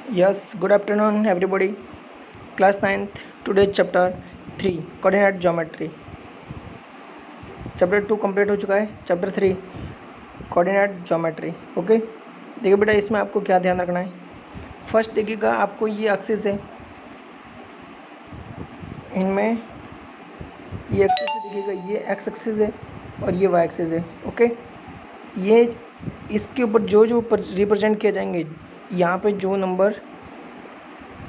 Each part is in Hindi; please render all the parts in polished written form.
Yes, good afternoon, everybody. Class 9th, today's chapter 3, coordinate geometry. Chapter 2 complete हो चुका है. Chapter 3, coordinate geometry. ओके, देखिए बेटा, इसमें आपको क्या ध्यान रखना है. फर्स्ट देखिएगा, आपको ये एक्सिस है, इनमें ये एक्सिस है, देखिएगा ये एक्स एक्सिस है और ये वाई एक्सिस है. ओके, ये इसके ऊपर जो रिप्रेजेंट किए जाएंगे, यहाँ पे जो नंबर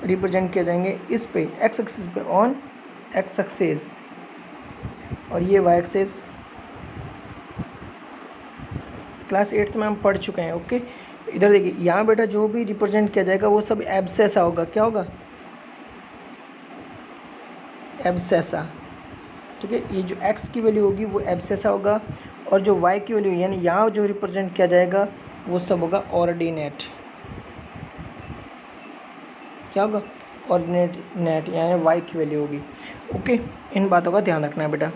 रिप्रेजेंट किए जाएंगे इस पे एक्स एक्सिस पे ऑन एक्स एक्सिस, और ये वाई एक्सिस क्लास 8th में हम पढ़ चुके हैं. ओके, इधर देखिए, यहाँ बेटा जो भी रिप्रेजेंट किया जाएगा वो सब एब्सेसा होगा. क्या होगा? एब्सेसा. ठीक है, ये जो x की वैल्यू होगी वो एब्सेसा होगा, और जो y की वैल्यू यानी यहाँ जो रिप्रेजेंट किया जाएगा वो सब होगा ऑर्डिनेट. क्या होगा? ऑर्डिनेट यानी y की वैल्यू होगी. ओके, इन बातों का ध्यान रखना है बेटा.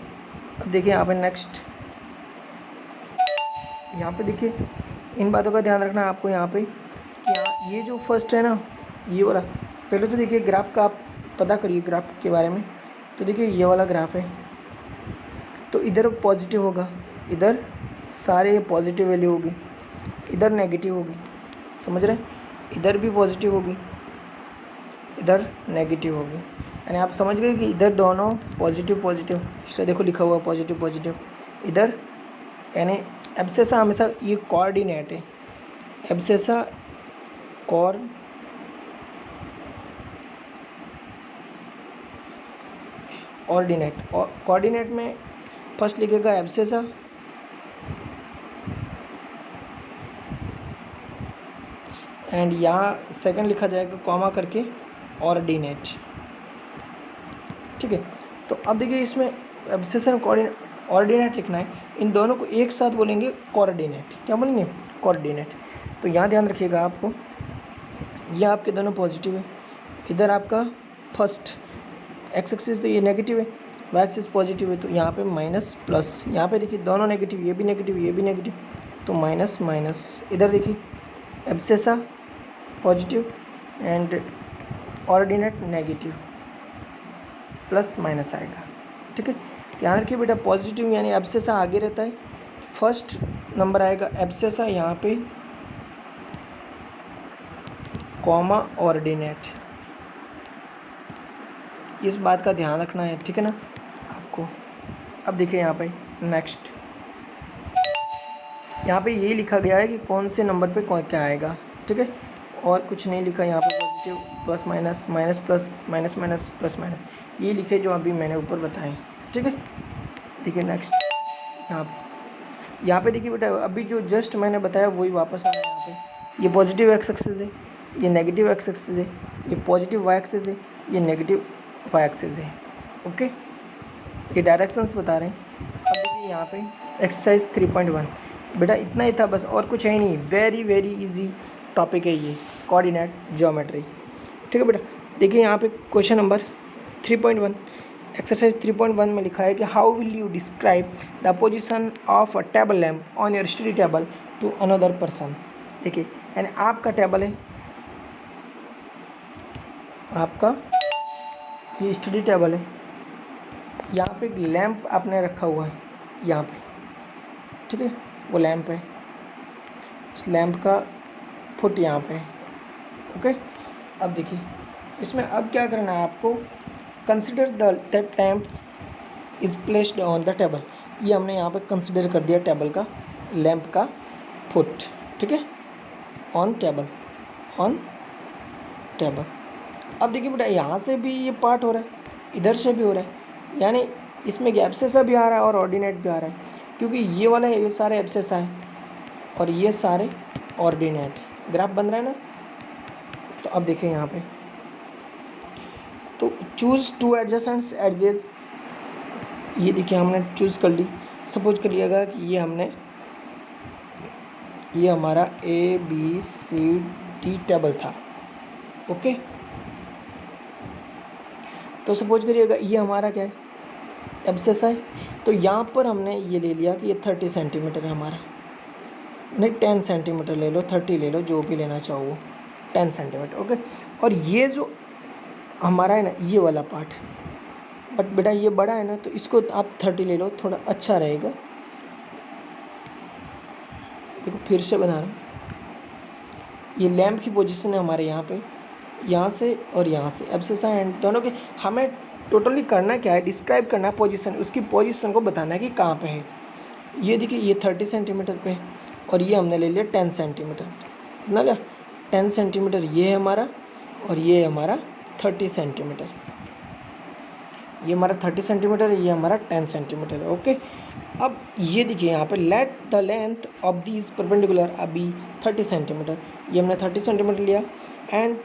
अब देखिए यहाँ पे नेक्स्ट, यहाँ पे देखिए इन बातों का ध्यान रखना है आपको. यहाँ पे यहाँ ये जो फर्स्ट है ना, ये वाला, पहले तो देखिए ग्राफ का आप पता करिए ग्राफ के बारे में. तो देखिए ये वाला ग्राफ है, तो इधर पॉजिटिव होगा, इधर सारे पॉजिटिव वैल्यू होगी, इधर नेगेटिव होगी. समझ रहे हैं? इधर भी पॉजिटिव होगी, इधर नेगेटिव होगी. यानी आप समझ गए कि इधर दोनों पॉजिटिव पॉजिटिव. इसका देखो लिखा हुआ पॉजिटिव पॉजिटिव इधर. यानी एब्सेसा हमेशा ये कोऑर्डिनेट है. एब्सेसा ऑर्डिनेट, और कोऑर्डिनेट में फर्स्ट लिखेगा एब्सेसा, एंड यहाँ सेकंड लिखा जाएगा कॉमा करके ऑर्डिनेट. ठीक है, तो अब देखिए इसमें एब्सेसा ऑर्डिनेट लिखना है. इन दोनों को एक साथ बोलेंगे कोऑर्डिनेट. क्या बोलेंगे? कोऑर्डिनेट. तो यहाँ ध्यान रखिएगा आपको, ये आपके दोनों पॉजिटिव है, इधर आपका फर्स्ट एक्स एक्सिस तो ये नेगेटिव है, वाई एक्सिस पॉजिटिव है, तो यहाँ पे माइनस प्लस. यहाँ पे देखिए दोनों नेगेटिव, ये भी नेगेटिव ये भी नेगेटिव, तो माइनस माइनस. इधर देखिए abscissa positive and ordinate negative, plus minus आएगा. ठीक है, ध्यान रखिए बेटा, पॉजिटिव यानी एब्सेसा आगे रहता है, फर्स्ट नंबर आएगा एब्सेसा, यहाँ पे कॉमा ऑर्डिनेट. इस बात का ध्यान रखना है. ठीक है ना आपको. अब देखिए यहाँ पे नेक्स्ट, यहाँ पे ये लिखा गया है कि कौन से नंबर पे कौन क्या आएगा. ठीक है, और कुछ नहीं लिखा यहाँ पे. Positive plus minus, minus plus, minus minus, plus minus, ये लिखे जो अभी मैंने ऊपर बताए. ठीक है, देखिए नेक्स्ट, यहाँ पे देखिए बेटा, अभी जो जस्ट मैंने बताया वही वापस आ रहा है. यहाँ पे ये पॉजिटिव एक्स एक्सिस है, ये नेगेटिव एक्स एक्सिस है, ये पॉजिटिव वाई एक्सिस है, ये नेगेटिव वाई एक्सिस है. ओके, ये डायरेक्शंस बता रहे हैं. अब देखिए यहाँ पे एक्सरसाइज 3.1, बेटा इतना ही था बस, और कुछ है ही नहीं. वेरी वेरी इजी टॉपिक है ये, कोऑर्डिनेट ज्योमेट्री. ठीक है बेटा, देखिए यहाँ पे क्वेश्चन नंबर 3.1, एक्सरसाइज 3.1 में लिखा है कि how will you describe the position of a table lamp on your study table to another person. देखिए, यानी आपका टेबल है, आपका ये स्टडी टेबल है, यहाँ पे एक लैंप आपने रखा हुआ है यहाँ पे. ठीक है, वो लैंप है, इस लैंप का फुट यहाँ पे है. ओके, अब देखिए इसमें अब क्या करना है आपको. Consider that lamp is placed on the table. ये हमने यहाँ पे कंसिडर कर दिया टेबल का, लैंप का फुट. ठीक है, ऑन टेबल, ऑन टेबल. अब देखिए बेटा, यहाँ से भी ये पार्ट हो रहा है, इधर से भी हो रहा है, यानी इसमें एब्सेसा भी आ रहा है और ऑर्डिनेट भी आ रहा है, क्योंकि ये वाला है, ये सारे एब्सेसा है और ये सारे ऑर्डिनेट. ग्राफ बन रहा है ना. तो अब देखिए यहाँ पे, तो चूज़ टू एडजेसेंट एडजेस. ये देखिए हमने चूज़ कर ली. सपोज करिएगा कि ये हमारा ABCD टेबल था. ओके, तो सपोज करिएगा ये हमारा क्या है, एब्सेसा है. तो यहाँ पर हमने ये ले लिया कि ये 30 सेंटीमीटर है हमारा, नहीं 10 सेंटीमीटर ले लो, 30 ले लो, जो भी लेना चाहो. 10 सेंटीमीटर। ओके, और ये जो हमारा है ना ये वाला पार्ट, बट बेटा ये बड़ा है ना तो इसको आप 30 ले लो, थोड़ा अच्छा रहेगा। देखो फिर से बना रहा हूँ, ये लैंप की पोजीशन है हमारे यहाँ पे, यहाँ से और यहाँ से एब्सेसा एंड दोनों के हमें टोटली करना क्या है, डिस्क्राइब करना है पोजीशन, उसकी पोजीशन को बताना है कि कहाँ पे है। ये देखिए ये 30 सेंटीमीटर पे और ये हमने ले लिया 10 सेंटीमीटर, कितना क्या 10 सेंटीमीटर ये है हमारा, और ये है हमारा 30 सेंटीमीटर। ये हमारा 30 सेंटीमीटर है, ये हमारा 10 सेंटीमीटर है। ओके, अब ये देखिए यहाँ पे let the length of these perpendicular अभी 30 सेंटीमीटर, ये हमने 30 सेंटीमीटर लिया एंड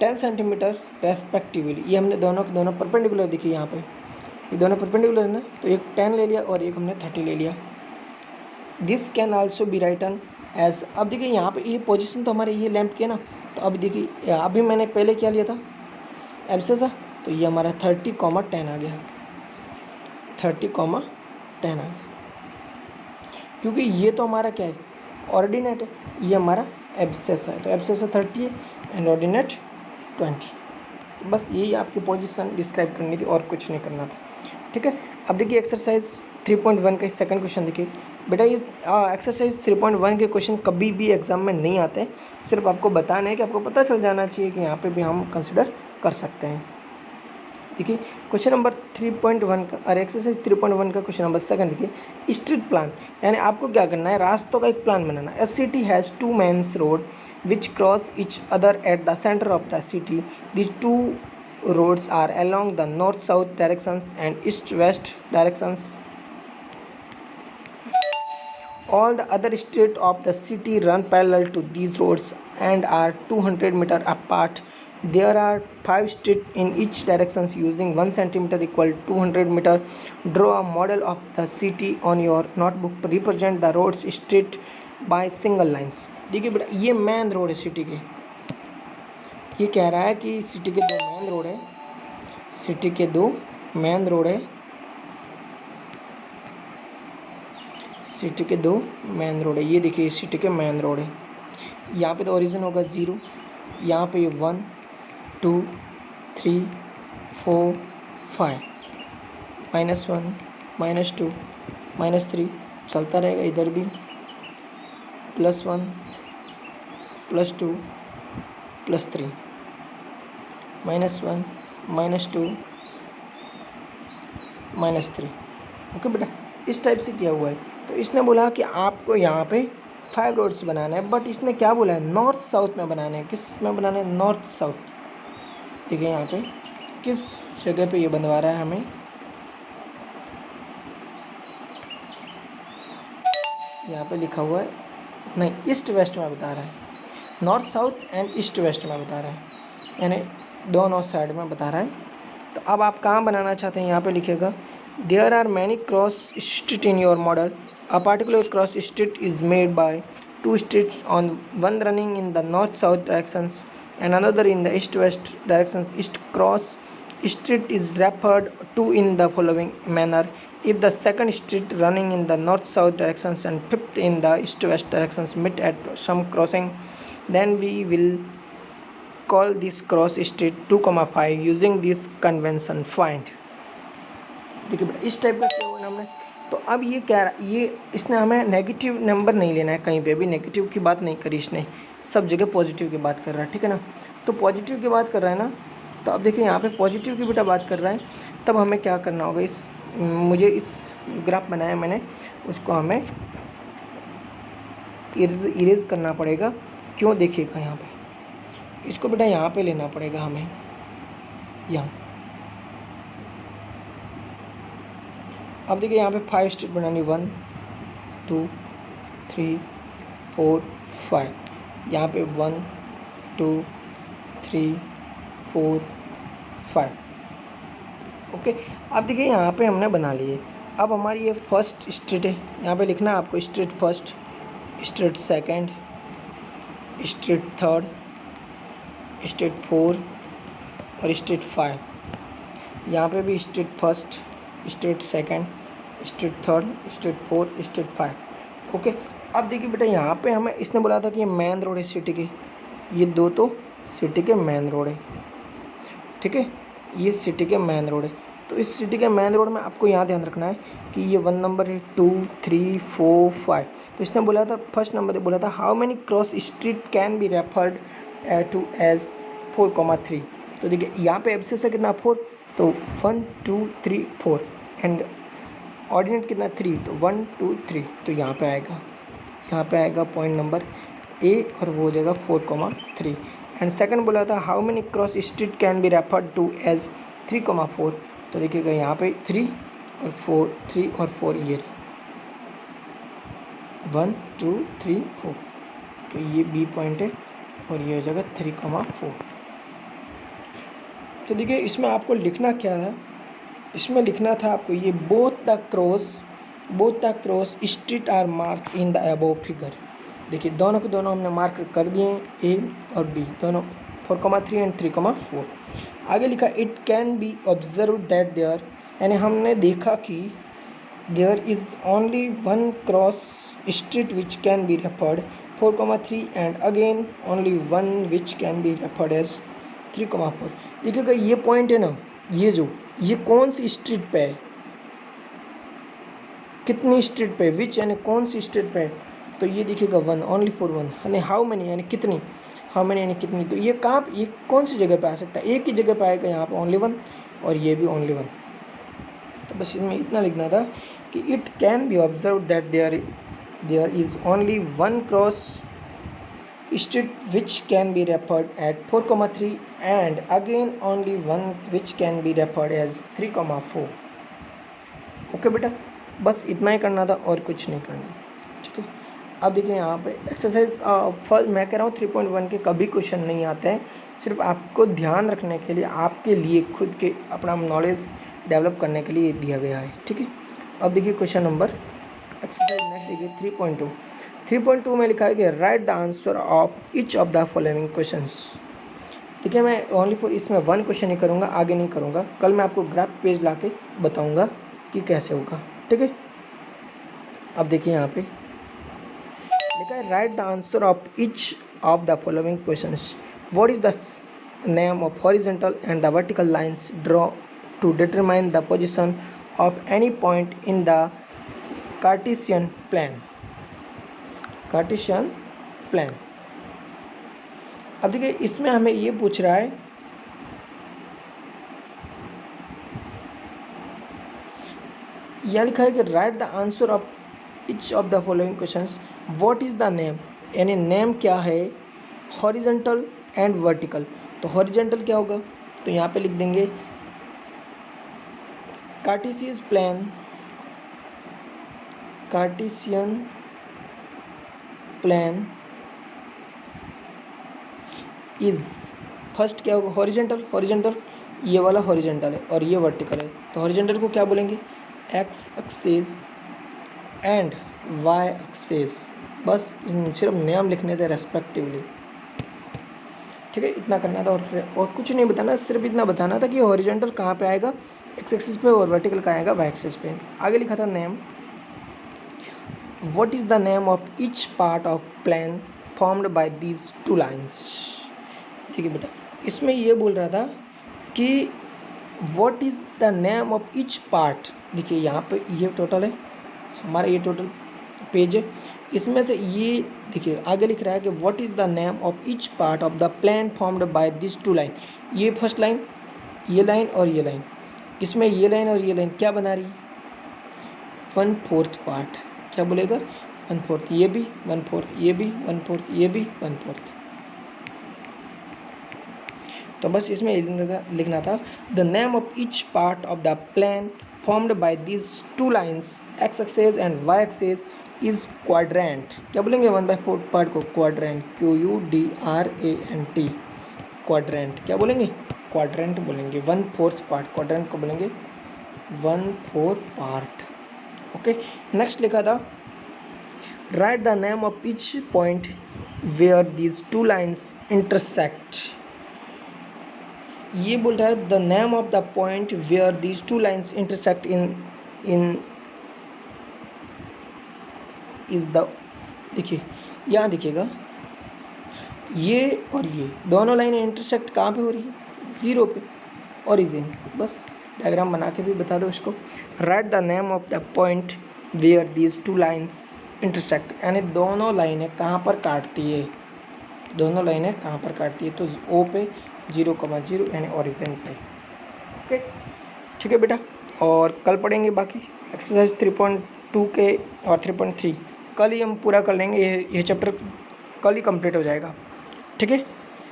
10 सेंटीमीटर रेस्पेक्टिवली, ये हमने दोनों के दोनों परपेंडिकुलर देखिए यहाँ पे, ये दोनों परपेंडिकुलर है ना, तो एक 10 ले लिया और एक हमने 30 ले लिया। This can also be written as, अब देखिए यहाँ पे ये पोजीशन तो हमारे ये लैंप की है ना, तो अब देखिए अभी मैंने पहले क्या लिया था एब्सेसा, तो ये हमारा 30,10 आ गया, 30,10 आ गया, क्योंकि ये तो हमारा क्या है ऑर्डिनेट है, ये हमारा एब्सेसा है, तो एब्सेसा 30 है एंड ऑर्डिनेट 20। बस यही आपकी पोजीशन डिस्क्राइब करनी थी और कुछ नहीं करना था। ठीक है, अब देखिए एक्सरसाइज 3.1 का सेकंड क्वेश्चन देखिए। बेटा ये एक्सरसाइज 3.1 के क्वेश्चन कभी भी एग्जाम में नहीं आते हैं, सिर्फ आपको बताना है कि आपको पता चल जाना चाहिए कि यहाँ पे भी हम कंसिडर कर सकते हैं। देखिए क्वेश्चन नंबर 3.1 का और एक्सरसाइज 3.1 का क्वेश्चन नंबर सेकंड देखिए, स्ट्रीट प्लान, यानी आपको क्या करना है, रास्तों का एक प्लान बनाना है। A city has 2 mains road which cross each other at the centre of the city, these 2 roads are along the north south directions and east west directions. All the other streets of the city run parallel to these roads and are 200 meter apart. There are 5 streets in each direction using 1 centimeter equal 200 meter. Draw a model of the city on your notebook. Represent the roads street by single lines. देखिए बेटा ये मेन रोड है सिटी के, ये कह रहा है कि सिटी के 2 मेन रोड है, सिटी के 2 मेन रोड है, सिटी के 2 मेन रोड है। ये देखिए सिटी के मेन रोड है, यहाँ पे तो ओरिजिन होगा 0, यहाँ पे 1 2 3 4 5, -1 -2 -3 चलता रहेगा, इधर भी +1 +2 +3 -1 -2 -3। ओके बेटा इस टाइप से किया हुआ है। तो इसने बोला कि आपको यहाँ पे 5 रोड्स बनाना है, बट इसने क्या बोला है नॉर्थ साउथ में बनाना है। किस में बनाना है, नॉर्थ साउथ। देखिए यहाँ पे किस जगह पे ये बनवा रहा है हमें, यहाँ पे लिखा हुआ है, नहीं ईस्ट वेस्ट में बता रहा है, north south and east west में बता रहा है, यानी दोनों साइड में बता रहा है। तो अब आप कहाँ बनाना चाहते हैं, यहाँ पे लिखेगा there are many cross street in your model, a particular cross street is made by 2 streets on one running in the north south directions and another in the east west directions. East cross street is referred to in the following manner: if the second street running in the north south directions and fifth in the east west directions meet at some crossing, then we will call this cross street 2,5 using this convention. Find। देखिए बेटा इस टाइप का किया हुआ हमने। तो अब ये क्या, ये इसने हमें नेगेटिव नंबर नहीं लेना है, कहीं पे भी नेगेटिव की बात नहीं करी इसने, सब जगह पॉजिटिव की बात कर रहा है, ठीक है ना। तो पॉजिटिव की बात कर रहा है ना, तो अब देखिए यहाँ पे पॉजिटिव की बेटा बात कर रहा है, तब हमें क्या करना होगा, इस मुझे इस ग्राफ बनाया मैंने, उसको हमें इरेज करना पड़ेगा। क्यों, देखिएगा यहाँ पे, इसको बेटा यहाँ पे लेना पड़ेगा हमें, यहाँ। अब देखिए यहाँ पे 5 स्ट्रीट बनानी, 1 2 3 4 5, यहाँ पे 1 2 3 4 5। ओके, अब देखिए यहाँ पे हमने बना लिए। अब हमारी ये फर्स्ट स्ट्रीट है, यहाँ पे लिखना है आपको street first, street second, street third, street 4 और स्ट्रीट 5। यहाँ पे भी street first, street second, street third, street 4, street 5। Okay, अब देखिए बेटा यहाँ पे हमें इसने बोला था कि ये मेन रोड है सिटी की, ये दो तो सिटी के मेन रोड है, ठीक है, ये सिटी के मेन रोड है। तो इस सिटी के मेन रोड में आपको यहाँ ध्यान रखना है कि ये 1 नंबर है, 2, 3, 4, 5। तो इसने बोला था, फर्स्ट नंबर बोला था how many cross street can be referred to as 4,3। तो देखिए यहाँ पे एब्सिस है कितना 4, तो 1 2 3 4 एंड ऑर्डिनेट कितना 3, तो 1 2 3। तो यहाँ पे आएगा पॉइंट नंबर ए और वो हो जाएगा 4,3। एंड सेकंड बोला था how many cross street can be referred to as 3,4। तो देखिएगा यहाँ पे 3 और 4, 3 और 4 ये 1 2 3 4। तो ये बी पॉइंट है और ये हो जाएगा 3,4। तो देखिए इसमें आपको लिखना क्या है, इसमें लिखना था आपको ये both the cross street are mark in the above figure. देखिए दोनों के दोनों हमने मार्क कर दिए हैं, ए और बी दोनों, 4,3 एंड 3,4। आगे लिखा it can be observe that there, यानी हमने देखा कि there is only one cross street which can be referred 4,3 and again only one which can be referred as 3,4। देखिएगा ये पॉइंट है ना, ये कौन सी स्ट्रीट पे है, कितनी स्ट्रीट पे, विच यानी कौन सी स्ट्रीट पे है। तो ये देखिएगा 1, ओनली फॉर 1, यानी हाउ मेनी यानी कितनी, हाउ मेनी यानी कितनी। तो ये कहाँ, ये कौन सी जगह पे आ सकता है, एक ही जगह पे आएगा यहाँ पे ओनली 1 और ये भी ओनली 1। तो बस इसमें इतना लिखना था कि it can be observe that there is only one cross street which can be referred at 4,3 and again only one which can be referred as 3,4। Okay बेटा, बस इतना ही करना था और कुछ नहीं करना, ठीक है। अब देखिए यहाँ पे एक्सरसाइज फर्स्ट मैं कह रहा हूँ 3.1 के कभी क्वेश्चन नहीं आते हैं, सिर्फ आपको ध्यान रखने के लिए, आपके लिए खुद के अपना नॉलेज डेवलप करने के लिए दिया गया है, ठीक है। अब देखिए क्वेश्चन नंबर एक्सरसाइज नेक्स्ट देखिए 3.2 में लिखा है कि right the answer of each of the following questions. देखिए मैं ओनली फॉर इसमें 1 क्वेश्चन ही करूँगा, आगे नहीं करूँगा, कल मैं आपको ग्राफ पेज ला के बताऊँगा कि कैसे होगा, ठीक है। अब देखिए यहाँ पे लिखा है right the answer of each of the following questions. What is the name of horizontal and the vertical lines draw two determine the position of any point in the Cartesian plan. अब देखिए इसमें हमें ये पूछ रहा है, यह लिखा है कि right the answer of each of the following questions. What is the name, यानी नेम क्या है हॉरिजॉन्टल एंड वर्टिकल। तो हॉरिजॉन्टल क्या होगा, तो यहाँ पे लिख देंगे कार्टेशियन प्लान इज, फर्स्ट क्या होगा हॉरिजॉन्टल, ये वाला हॉरिजॉन्टल है और ये वर्टिकल है। तो हॉरिजॉन्टल को क्या बोलेंगे, X axis and Y axis. बस सिर्फ नेम लिखने थे रेस्पेक्टिवली, ठीक है। इतना करना था और कुछ नहीं बताना, सिर्फ इतना बताना था कि हॉरिजॉन्टल कहाँ पे आएगा, एक्स एक्सिस पे, और वर्टिकल कहाँ आएगा, वाई एक्सिस पे। आगे लिखा था name, what is the name of each part of plan formed bye these 2 lines. देखिए बेटा इसमें ये बोल रहा था कि what is the name of each part. देखिए यहाँ पे ये टोटल है हमारा, ये टोटल पेज है, इसमें से ये देखिए आगे लिख रहा है कि what is the name of each part of the plan formed by this 2 line. ये फर्स्ट लाइन, ये लाइन और ये लाइन, इसमें ये लाइन और ये लाइन क्या बना रही, 1/4 पार्ट। क्या बोलेगा 1/4, ये भी 1/4, ये भी 1/4, ये भी 1/4। तो बस इसमें लिखना था the name of each part of the plan formed by this 2 lines X axis and Y axis is quadrant. क्या बोलेंगे 1/4 पार्ट को क्वाड्रेंट, QUDRANT, क्वाड्रेंट। क्या बोलेंगे, क्वाड्रेंट बोलेंगे। 1/4 पार्ट, क्वाड्रेंट को बोलेंगे 1/4 पार्ट। ओके, नेक्स्ट लिखा था write the name of each point where these 2 lines intersect. ये बोल रहा है the name of the point where these 2 lines intersect in is the, देखिए यहाँ देखिएगा ये और ये दोनों लाइनें इंटरसेक्ट कहाँ पे हो रही है? 0 पे, ओरिजिन। बस डायग्राम बना के भी बता दो उसको। Write the name of the point where these two lines intersect, यानी दोनों लाइनें कहाँ पर काटती है, दोनों लाइनें कहाँ पर काटती है? तो ओ पे 0,0 यानी ओरिजिन पे। ओके, ठीक है बेटा। और कल पढ़ेंगे बाकी एक्सरसाइज 3.2 के और 3.3 कल ही हम पूरा कर लेंगे। ये चैप्टर कल ही कंप्लीट हो जाएगा, ठीक है।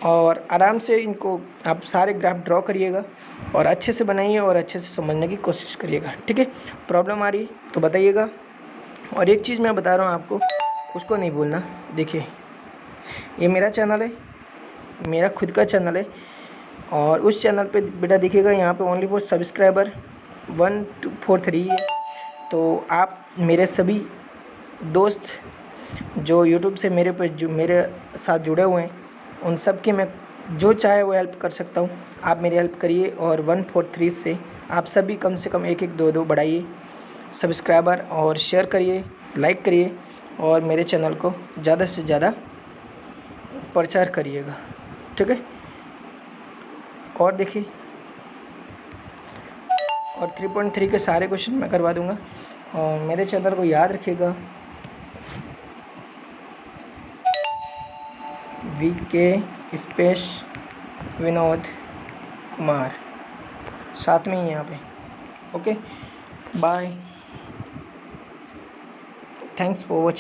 और आराम से इनको आप सारे ग्राफ ड्रॉ करिएगा और अच्छे से बनाइए और अच्छे से समझने की कोशिश करिएगा, ठीक है। प्रॉब्लम आ रही तो बताइएगा। और एक चीज़ मैं बता रहा हूँ आपको, उसको नहीं भूलना। देखिए, ये मेरा चैनल है, मेरा खुद का चैनल है, और उस चैनल पे बेटा देखिएगा यहाँ पे ओनली फॉर सब्सक्राइबर 1243 है। तो आप मेरे सभी दोस्त जो यूट्यूब से मेरे पे जो मेरे साथ जुड़े हुए हैं, उन सब की मैं जो चाहे वो हेल्प कर सकता हूँ। आप मेरी हेल्प करिए और 143 से आप सभी कम से कम 1-1, 2-2 बढ़ाइए सब्सक्राइबर, और शेयर करिए, लाइक करिए, और मेरे चैनल को ज़्यादा से ज़्यादा प्रचार करिएगा, ठीक है। और देखिए, और 3.3 के सारे क्वेश्चन मैं करवा दूंगा। और मेरे चैनल को याद रखिएगा, VK स्पेस विनोद कुमार, साथ में ही यहाँ पे। Okay, bye, thanks for watching.